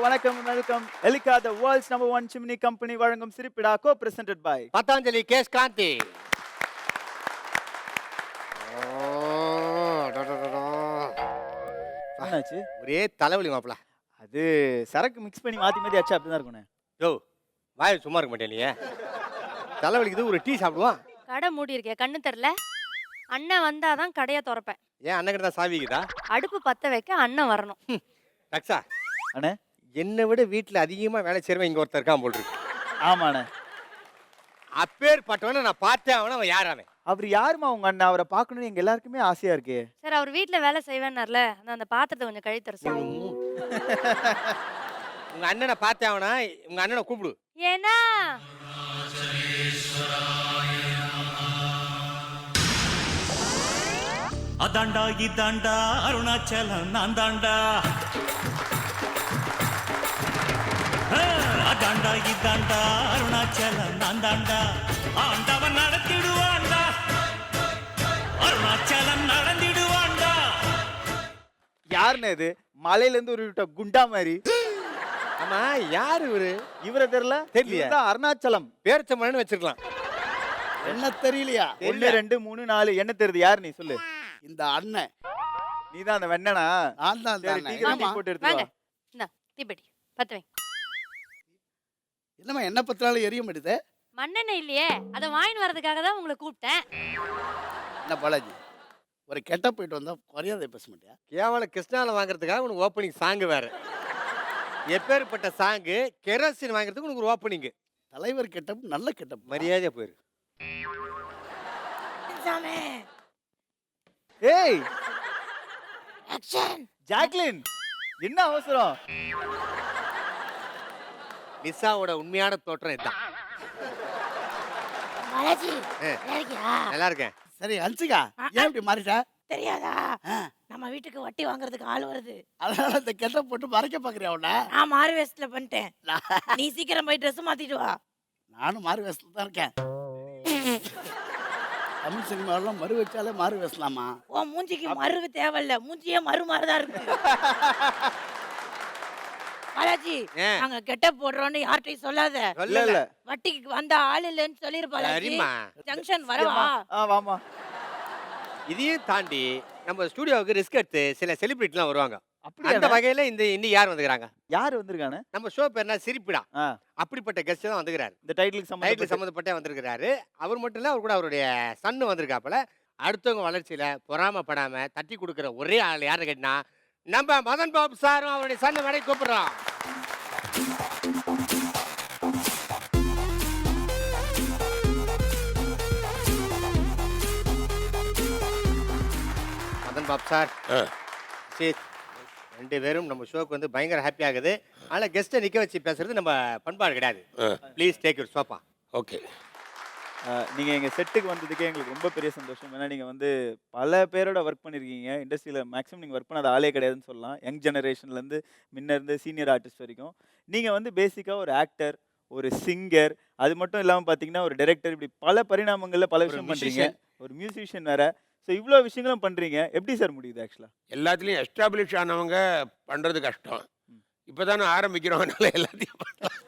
வணக்கம் welcome Elica the world's number 1 chimney company வழங்கும் சிரிப்பிடா co presented by Patanjali Kesh Kanti. என்னாச்சு? ஒரே தலைவலி மாப்பிள. அது சரக்கு மிக்ஸ் பண்ணி மாத்தி மாத்தி அச்சா அப்படிதான் இருக்கும்ண்ணே. யோ வாய் சும்மா இருக்க மாட்டேன் நீ. தலைவலிக்குது, ஒரு டீ சாப்பிடுவான். கடை மூடி இருக்கே, கண்ணு தெரியல. அண்ணன் வந்தாதான் கடையை திறப்பேன். ஏன் அண்ணன் கிட்ட தான் சாவிக்குதா? அடுப்பு பத்த வைக்க அண்ணன் வரணும். ரக்ஷா அண்ணே, என்னை விட வீட்டில் அதிகமாக வேலை செய்கிறவன் இங்கே ஒருத்தர் இருக்கான் போல் இருக்கு. ஆமாண்ணே. அப்பேற்பட்டவனை நான் பார்த்தேன். அவன் யார் அவன்? அவர் யாருமா உங்க அண்ணன்? அவரை பார்க்கணும்னு எங்க எல்லாருக்குமே ஆசையா இருக்கு. சார், அவர் வீட்டுல வேலை செய்வேன்னார்ல, அந்த பாத்திரத்தை கொஞ்சம் கழித்தர சார். உங்க அண்ணனை பார்த்தேன். அவனா உங்க அண்ணனை கூப்பிடு. ஏன்னா அதாண்டா இதாண்டா அருணாச்சலம் நான் தாண்டா. அதாண்டா இதாண்டா அருணாச்சலம் நான் தாண்டா. ஆண்டவன் நடத்திடுவாண்டா, அருணாச்சலம் நடந்திடுவாண்டா. யாருன்னு இது? மலையில இருந்து ஒரு குண்டா மாதிரி. ஆமா, யாரு இவரு? இவரை தெரியல? தெரியலையா? இவர்தான் அருணாச்சலம். பேரச்சம்மன்னு வச்சிருக்கலாம். என்ன தெரியலையா? 1 2 3 4 என்ன தெரியுது? யார் நீ சொல்லு. இந்த அண்ணன். நீதான் அந்த வெண்ணனா? நான் தான் அந்த சரி, அண்ணன். டீ காபி போட்டு எடுத்து வாங்க. வா. இந்தா தீப்பெட்டி பத்த வை. என்னம்மா என்ன பத்தினாலும் எரிய மாட்டேது? மண்ணெண்ணெய் இல்லையே, அதை வாங்கிட்டு வர்றதுக்காக தான் உங்களை கூப்பிட்டேன். என்ன பாலாஜி, ஒரு கெட்ட போயிட்டு வந்தா மரியாதை பேச மாட்டியா? கேவலம் கிருஷ்ணால வாங்குறதுக்காக உனக்கு ஓப்பனிங் சாங் வேற. எப்பேற்பட்ட சாங்கு? கெரோசின் வாங்குறதுக்கு உனக்கு ஒரு ஓப்பனிங். தலைவர் கெட்டப் நல்ல கெட்டப். மரியாதையா போயிரு. ஏய் ஜாக்லின், என்ன அவசரம்? நிசாவோட உண்மையான தோற்றம் இதுதான். பாலாஜி, ஆ. நல்லா இருக்கியா? நல்லா இருக்கேன். சரி அன்சிகா, ஏன் இப்படி மாறிட்ட? தெரியாதா? ஆ, நம்ம வீட்டுக்கு வட்டி வாங்குறதுக்கு ஆள் வருது. அதனால இந்த கெட்டப் போட்டு மறைக்க பாக்குறியா உன்ன? நான் மாறு வேஸ்ட்ல பண்ணிட்டேன். நீ சீக்கிரம் போய் ட்ரெஸ் மாத்திட்டு வா. நானும் மாறு வேஷத்துல தான் இருக்கேன். தமிழ் சினிமாவெல்லாம் மறு வச்சாலே மாறு வேசலாமா? உன் மூஞ்சிக்கு மருவு தேவையில்ல, மூஞ்சியே மறு மாதிரிதான் இருக்கு. பாலாஜி, ஏன்? நாங்க கெட்ட போடுறோம்னு யார்கிட்டயும் சொல்லாத. இல்ல இல்ல. வட்டிக்கு வந்த ஆள் இல்லைன்னு சொல்லிரு பாலாஜி. சரிம்மா. ஜங்ஷன் வரவா? வாமா. இதையும் தாண்டி நம்ம ஸ்டுடியோவுக்கு ரிஸ்க் எடுத்து சில செலிபிரிட்டிலாம் வருவாங்க. அப்படியா? அந்த வகையில இன்னைக்கு யார் வந்துக்கிறாங்க? யார் வந்திருக்கானே? நம்ம ஷோ பேர் என்ன? சிரிப்பிடா. ஆ, அப்படிப்பட்ட கெஸ்ட் தான் வந்துக்கிறாரு. இந்த டைட்டிலுக்கு டைட்டில் சம்பந்தப்பட்ட சம்மந்தப்பட்டே வந்திருக்கிறாரு. அவர் மட்டும் இல்ல, அவர் கூட அவருடைய சன்னு வந்திருக்காப்புல. அடுத்தவங்க வளர்ச்சியில பொறாமப்படாம தட்டி கொடுக்குற ஒரே ஆள் யாருன்னு கேட்டினா நம்ம மதன் பாபு சாரும் அவருடைய சன்னு வரை கூப்பிடுறோம். மதன் பாபு சார், சரி, 2 பேரும் நம்ம ஷோக்கு வந்து பயங்கர ஹாப்பி ஆகுது. ஆனால் கெஸ்ட்டை நிற்க வச்சு பேசுறது நம்ம பண்பாடு கிடையாது. Please take your sofa. Okay. நீங்க எங்க செட்டுக்கு வந்ததுக்கே எங்களுக்கு ரொம்ப பெரிய சந்தோஷம். ஏன்னா நீங்க வந்து பல பேரோட ஒர்க் பண்ணிருக்கீங்க. இண்டஸ்ட்ரியில மேக்ஸிமம் நீங்க ஒர்க் பண்ணாத ஆளே கிடையாதுன்னு சொல்லலாம். யங் ஜெனரேஷன்ல இருந்து முன்ன இருந்து சீனியர் ஆர்டிஸ்ட் வரைக்கும். நீங்க வந்து பேசிக்கா ஒரு ஆக்டர், ஒரு சிங்கர், அது மட்டும் இல்லாம பாத்தீங்கன்னா ஒரு டைரக்டர், இப்படி பல பரிணாமங்கள்ல பல விஷயம் பண்றீங்க. ஒரு மியூசிஷியன் வேற. ஸோ இவ்வளோ விஷயங்களும் பண்றீங்க. எப்படி சார் முடியுது ஆக்சுவலா? எல்லாத்துலேயும் எஸ்டாப்ளிஷ் ஆனவங்க பண்ணுறது கஷ்டம். இப்போ தானே ஆரம்பிக்கிறவங்கனால எல்லாத்தையும் பண்ணலாம்.